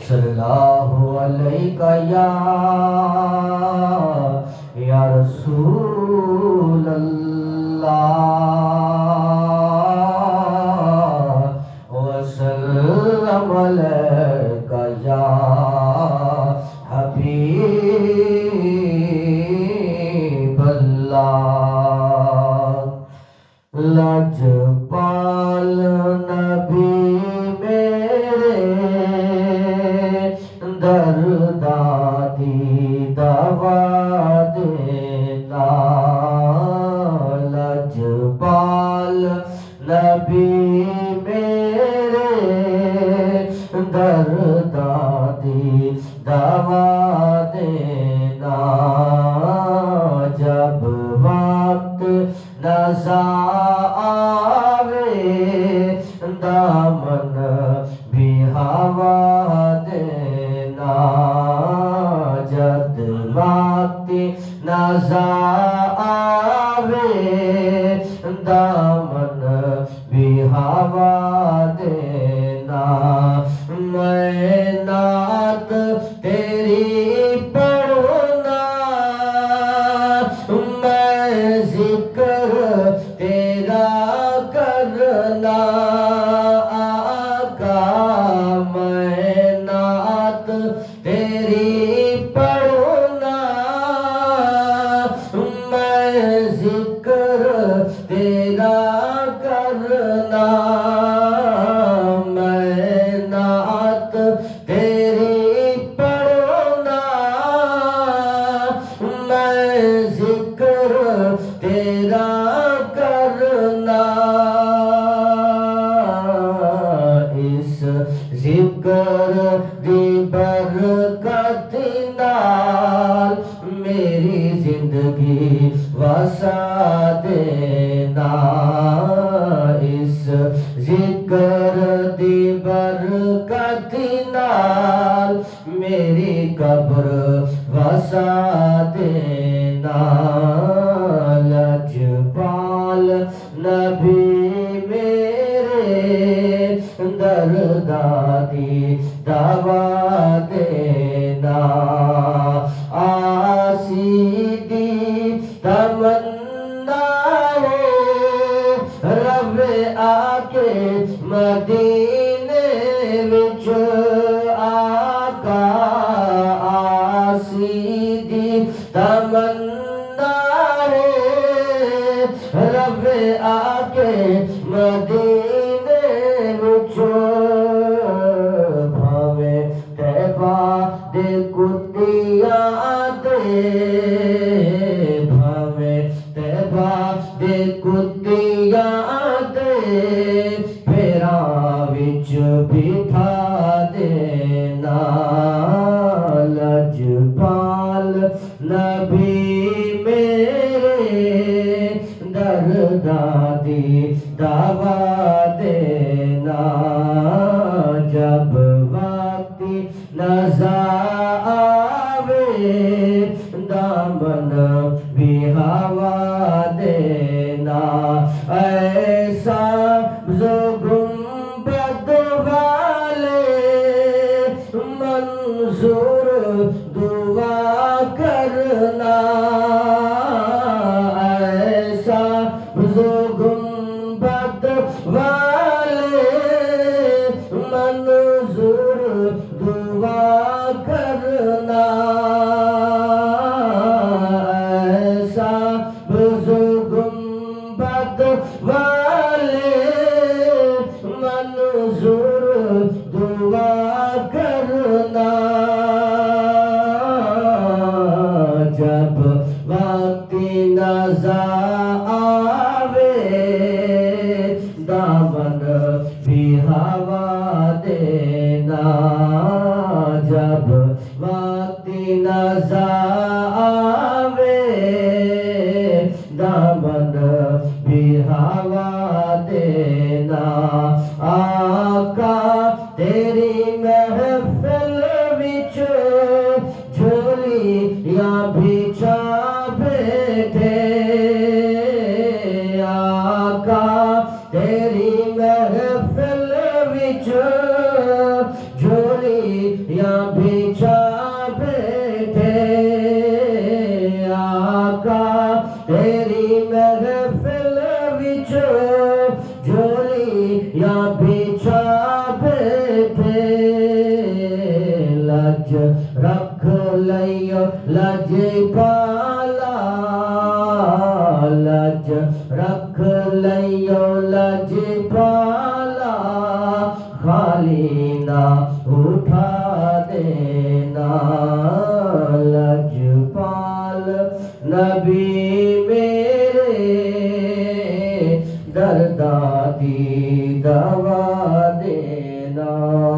صلی اللہ علیہ یا رسول اللہ وسلم علیکہ یا حبیب اللہ لجپال نبی میرے دردادی دوا دینا لجپال نبی میرے دردادی دوا دینا جب وقت نزا آوے دامن بھی ہوا دینا جب وقت نزا آوے دامن بھی ہوا دینا میں نعت تیری پڑھنا میں ذکر تیرا کرنا آقا میں نعت تیری پڑھنا میں ذکر تیرا کرنا میں نعت تیری پڑھنا میں ذکر تیرا کرنا اس ذکر دی برکت نال میری زندگی وسا دینا اس ذکر دی برکت نال میری قبر وسا دینا لجپال نبی میرے دردادی دوا دینا آسی دی تمنا ہے رب آکے مدینے وچ آقا آسی دی تمنا ہے رب آکے مدینے وچ بھاویں طیبہ دے کتیاں دے بھاویں طیبہ دے کتیاں دے پیراں وچ بٹھا دینا لجپال نبی میرے دردادی دوا دینا جب وقت نزا آوے دامن بھی ہوا دینا ایسا گنبد والے منظور دعا کرنا ایسا گنبد والے منظور دعا کرنا ایسا گنبد والے منظور دعا کرنا یا بچھا بیٹھے آقا تیری محفل وچ جھولی یا بچھا بیٹھے لج رکھ لئیو لج پالا لج رکھ لئیو لج پالا خالی نہ اٹھا دینا لج پال نبی میرے درداں دی دوا دینا